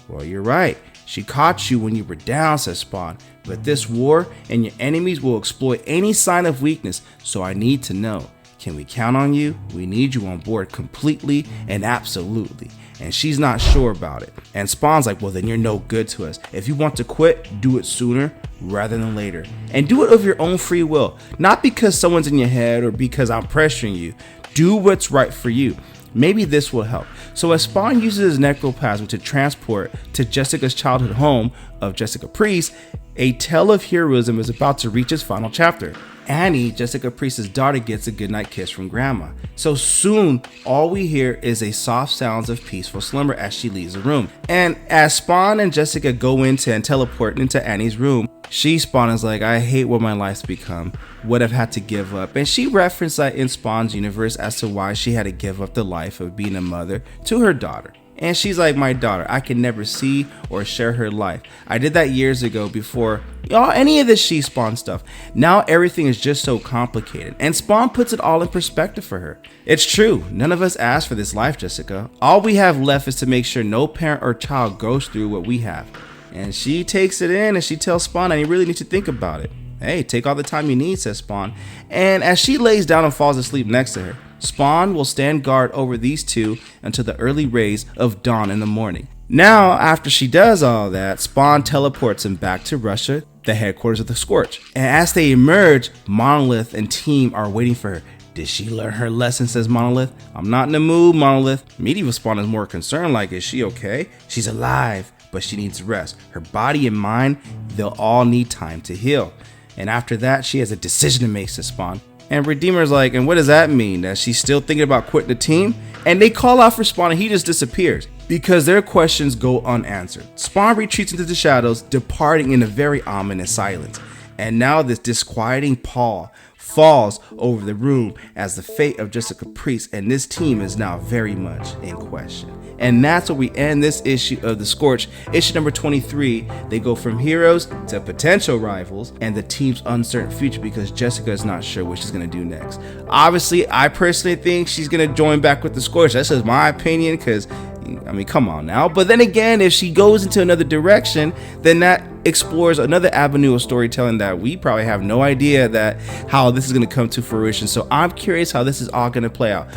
Well, you're right. She caught you when you were down, says Spawn. But this war and your enemies will exploit any sign of weakness, so I need to know. Can we count on you? We need you on board completely and absolutely. And she's not sure about it. And Spawn's like, well, then you're no good to us. If you want to quit, do it sooner rather than later. And do it of your own free will. Not because someone's in your head or because I'm pressuring you. Do what's right for you. Maybe this will help. So as Spawn uses his necroplasm to transport to Jessica's childhood home of Jessica Priest, a tale of heroism is about to reach its final chapter. Annie, Jessica Priest's daughter, gets a goodnight kiss from Grandma. So soon, all we hear is a soft sounds of peaceful slumber as she leaves the room. And as Spawn and Jessica go into and teleport into Annie's room, Spawn is like, I hate what my life's become, what I've had to give up. And she referenced that in Spawn's universe as to why she had to give up the life of being a mother to her daughter. And she's like, my daughter, I can never see or share her life. I did that years ago before any of this Spawn stuff. Now everything is just so complicated. And Spawn puts it all in perspective for her. It's true. None of us asked for this life, Jessica. All we have left is to make sure no parent or child goes through what we have. And she takes it in and she tells Spawn, and you really need to think about it. Hey, take all the time you need, says Spawn. And as she lays down and falls asleep next to her, Spawn will stand guard over these two until the early rays of dawn in the morning. Now, after she does all that, Spawn teleports him back to Russia, the headquarters of the Scorched. And as they emerge, Monolith and team are waiting for her. Did she learn her lesson, says Monolith. I'm not in the mood, Monolith. Medieval Spawn is more concerned like, is she okay? She's alive, but she needs rest. Her body and mind, they'll all need time to heal. And after that, she has a decision to make, says Spawn. And Redeemer's like, and what does that mean? That she's still thinking about quitting the team? And they call out for Spawn and he just disappears. because their questions go unanswered. Spawn retreats into the shadows, departing in a very ominous silence. And now this disquieting pall falls over the room as the fate of Jessica Priest and this team is now very much in question. And that's where we end this issue of The Scorched, issue number 23. They go from heroes to potential rivals and the team's uncertain future because Jessica is not sure what she's going to do next. Obviously, I personally think she's going to join back with The Scorched. That's just my opinion because, I mean, come on now. But then again, if she goes into another direction, then that explores another avenue of storytelling that we probably have no idea that how this is going to come to fruition. So I'm curious how this is all going to play out.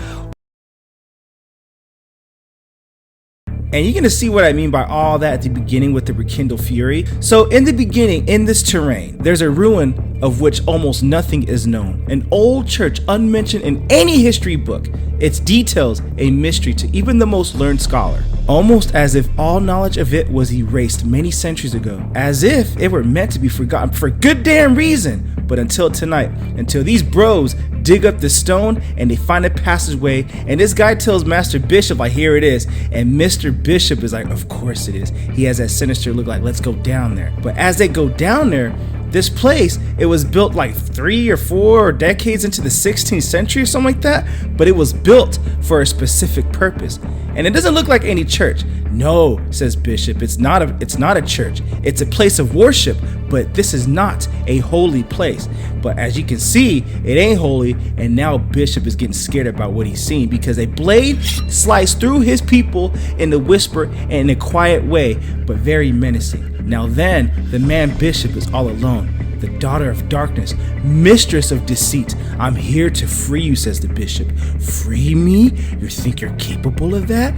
And you're going to see what I mean by all that at the beginning with the Rekindle Fury. So in the beginning, in this terrain, there's a ruin of which almost nothing is known. An old church unmentioned in any history book. Its details a mystery to even the most learned scholar. Almost as if all knowledge of it was erased many centuries ago. As if it were meant to be forgotten for good damn reason. But until tonight, until these bros dig up the stone and they find a passageway, and this guy tells Master Bishop, like, here it is, and Mr. Bishop is like, of course it is. He has that sinister look, like, let's go down there. But as they go down there, this place, it was built like 3 or 4 decades into the 16th century or something like that, but it was built for a specific purpose. And it doesn't look like any church. No, says Bishop, it's not a church. It's a place of worship, but this is not a holy place. But as you can see, it ain't holy, and now Bishop is getting scared about what he's seeing because a blade sliced through his people in a whisper and in a quiet way, but very menacing. Now then, the man Bishop is all alone. The daughter of darkness, mistress of deceit. I'm here to free you, says the bishop. Free me? You think you're capable of that?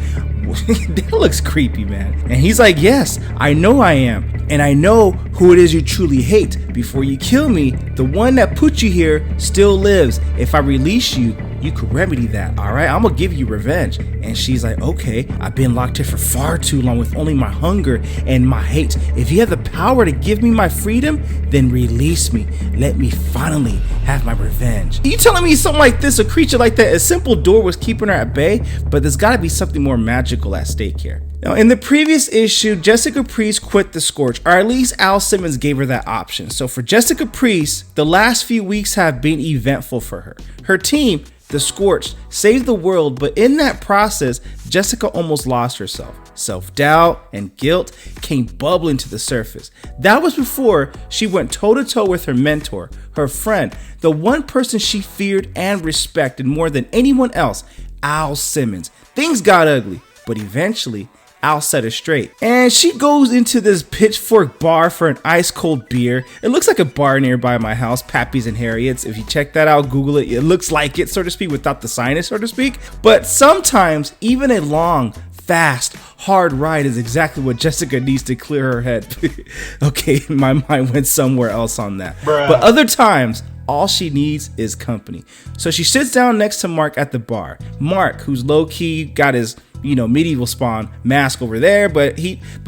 That looks creepy, man. And he's like, yes, I know I am. And I know who it is you truly hate. Before you kill me, the one that put you here still lives. If I release you, you could remedy that, all right? I'm gonna give you revenge. And she's like, okay, I've been locked here for far too long with only my hunger and my hate. If you have the power to give me my freedom, then release me. Let me finally have my revenge. Are you telling me something like this, a creature like that, a simple door was keeping her at bay? But there's gotta be something more magical at stake here. Now, in the previous issue, Jessica Priest quit the Scorched, or at least Al Simmons gave her that option. So for Jessica Priest, the last few weeks have been eventful for her. Her team, the Scorched, saved the world, but in that process, Jessica almost lost herself. Self-doubt and guilt came bubbling to the surface. That was before she went toe-to-toe with her mentor, her friend, the one person she feared and respected more than anyone else, Al Simmons. Things got ugly, but eventually, Al set her straight. And she goes into this Pitchfork bar for an ice cold beer. It looks like a bar nearby my house, Pappy's and Harriet's. If you check that out, Google it. It looks like it, so to speak, without the signage, so to speak. But sometimes even a long, fast, hard ride is exactly what Jessica needs to clear her head. Okay, my mind went somewhere else on that. Bruh. But other times, all she needs is company. So she sits down next to Mark at the bar. Mark, who's low-key got his medieval spawn mask over there, but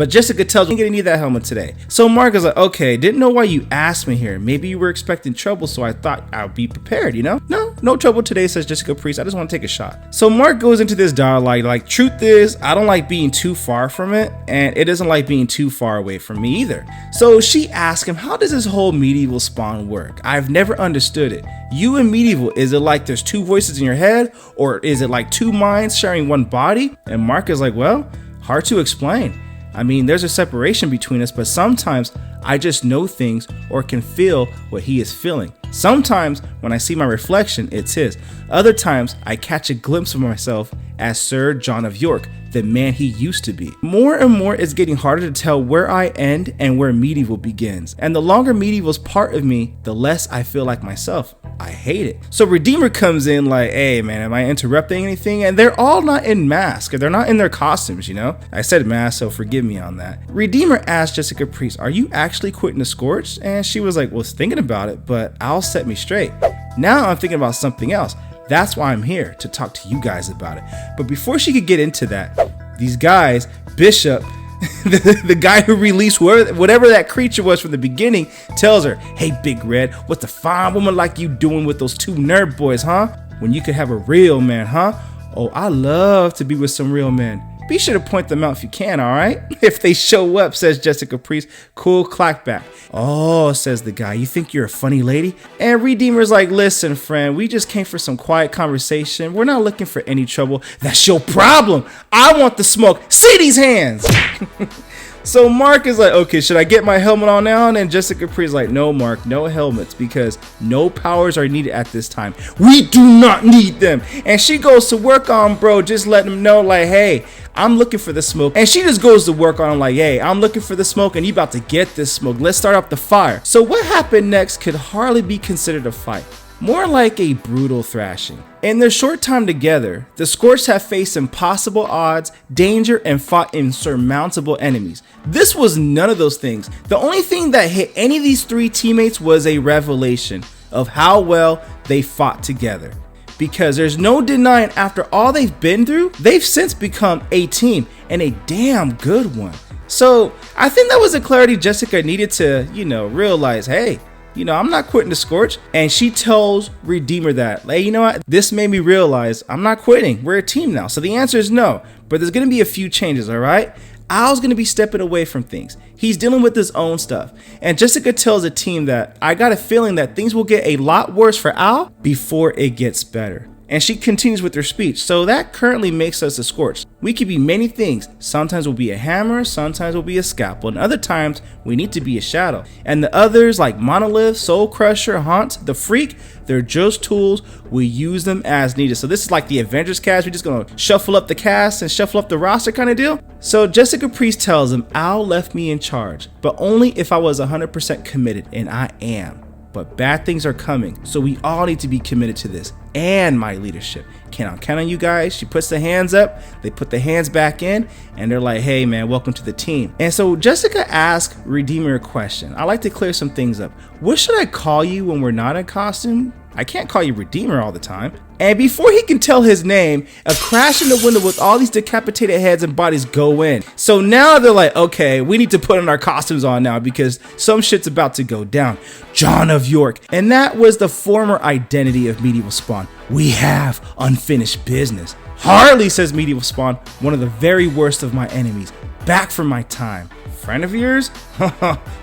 Jessica tells me, you're gonna need that helmet today. So Mark is like, okay, didn't know why you asked me here. Maybe you were expecting trouble, so I thought I'd be prepared, No trouble today, says Jessica Priest. I just want to take a shot. So Mark goes into this dialogue, like, truth is, I don't like being too far from it, and it doesn't like being too far away from me either. So she asks him, how does this whole medieval spawn work? I've never understood it. You and medieval, is it like there's two voices in your head, or is it like two minds sharing one body? And Mark is like, well, hard to explain. I mean, there's a separation between us, but sometimes I just know things or can feel what he is feeling. Sometimes when I see my reflection, it's his. Other times I catch a glimpse of myself as Sir John of York, the man he used to be. More and more it's getting harder to tell where I end and where medieval begins. And the longer medieval's part of me, the less I feel like myself. I hate it. So Redeemer comes in like, hey man, am I interrupting anything? And they're all not in masks. They're not in their costumes, I said mask, so forgive me on that. Redeemer asked Jessica Priest, are you actually quitting the Scorched? And she was like, well, I was thinking about it, but Al set me straight. Now I'm thinking about something else. That's why I'm here, to talk to you guys about it. But before she could get into that, these guys, Bishop, the guy who released whatever that creature was from the beginning, tells her, hey Big Red, what's a fine woman like you doing with those two nerd boys, huh? When you could have a real man, huh? Oh, I love to be with some real men. Be sure to point them out if you can, alright? If they show up, says Jessica Priest. Cool clackback. Oh, says the guy, you think you're a funny lady? And Redeemer's like, listen, friend, we just came for some quiet conversation. We're not looking for any trouble. That's your problem. I want the smoke. See these hands. So Mark is like, okay, should I get my helmet on now? And Jessica Priest is like, no, Mark, no helmets, because no powers are needed at this time. We do not need them. And she goes to work on bro, just letting him know, like, hey, I'm looking for the smoke. And she just goes to work on him like, hey, I'm looking for the smoke and you about to get this smoke. Let's start up the fire. So what happened next could hardly be considered a fight. More like a brutal thrashing. In their short time together, the Scorched have faced impossible odds, danger, and fought insurmountable enemies. This was none of those things. The only thing that hit any of these three teammates was a revelation of how well they fought together. Because there's no denying, after all they've been through, they've since become a team, and a damn good one. So I think that was the clarity Jessica needed to, realize, hey, I'm not quitting the Scorched. And she tells Redeemer that, hey, you know what? This made me realize I'm not quitting. We're a team now. So the answer is no, but there's going to be a few changes, all right? Al's going to be stepping away from things. He's dealing with his own stuff. And Jessica tells the team that I got a feeling that things will get a lot worse for Al before it gets better. And she continues with her speech. So that currently makes us a Scorched. We could be many things. Sometimes we'll be a hammer, sometimes we'll be a scalpel, and other times we need to be a shadow. And the others like Monolith, Soul Crusher, Haunt, the Freak, they're just tools. We use them as needed. So this is like the Avengers cast. We're just gonna shuffle up the cast and shuffle up the roster kind of deal. So Jessica Priest tells him, Al left me in charge, but only if I was 100% committed, and I am. But bad things are coming, so we all need to be committed to this and my leadership. Can I count on you guys? She puts the hands up, they put the hands back in, and they're like, hey man, welcome to the team. And so Jessica asks Redeemer a question. I like to clear some things up. What should I call you when we're not in costume? I can't call you Redeemer all the time. And before he can tell his name, a crash in the window with all these decapitated heads and bodies go in. So now they're like, okay, we need to put on our costumes on now because some shit's about to go down. John of York. And that was the former identity of Medieval Spawn. We have unfinished business. Harley, says Medieval Spawn, one of the very worst of my enemies. Back from my time. Friend of yours?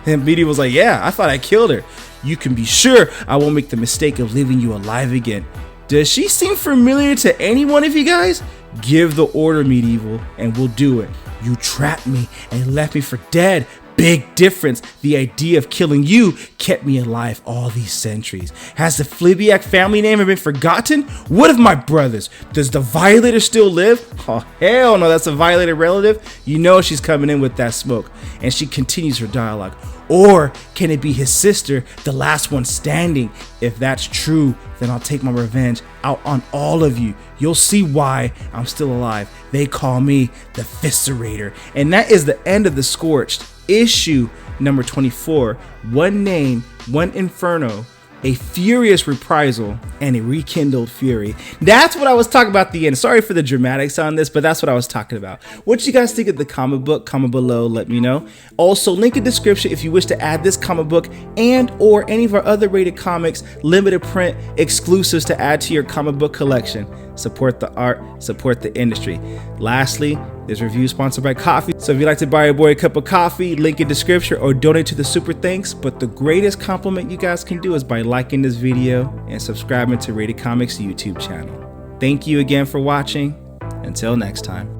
And Medieval's like, yeah, I thought I killed her. You can be sure I won't make the mistake of leaving you alive again. Does she seem familiar to any one of you guys? Give the order, Medieval, and we'll do it. You trapped me and left me for dead. Big difference. The idea of killing you kept me alive all these centuries. Has the Flibiac family name ever been forgotten? What of my brothers? Does the Violator still live? Oh, hell no, that's a Violator relative. You know she's coming in with that smoke. And she continues her dialogue. Or can it be his sister, the last one standing? If that's true, then I'll take my revenge out on all of you. You'll see why I'm still alive. They call me the Viscerator. And that is the end of the Scorched. Issue number 24. One name, one inferno, a furious reprisal, and a rekindled fury. That's what I was talking about at the end. Sorry for the dramatics on this, but that's what I was talking about. What do you guys think of the comic book? Comment below, let me know. Also, link in description if you wish to add this comic book and or any of our other Rated Comics limited print exclusives to add to your comic book collection. Support the art, support the industry. Lastly, this review is sponsored by coffee. So if you'd like to buy your boy a cup of coffee, link in description or donate to the super thanks. But the greatest compliment you guys can do is by liking this video and subscribing to Rated Comics YouTube channel. Thank you again for watching. Until next time.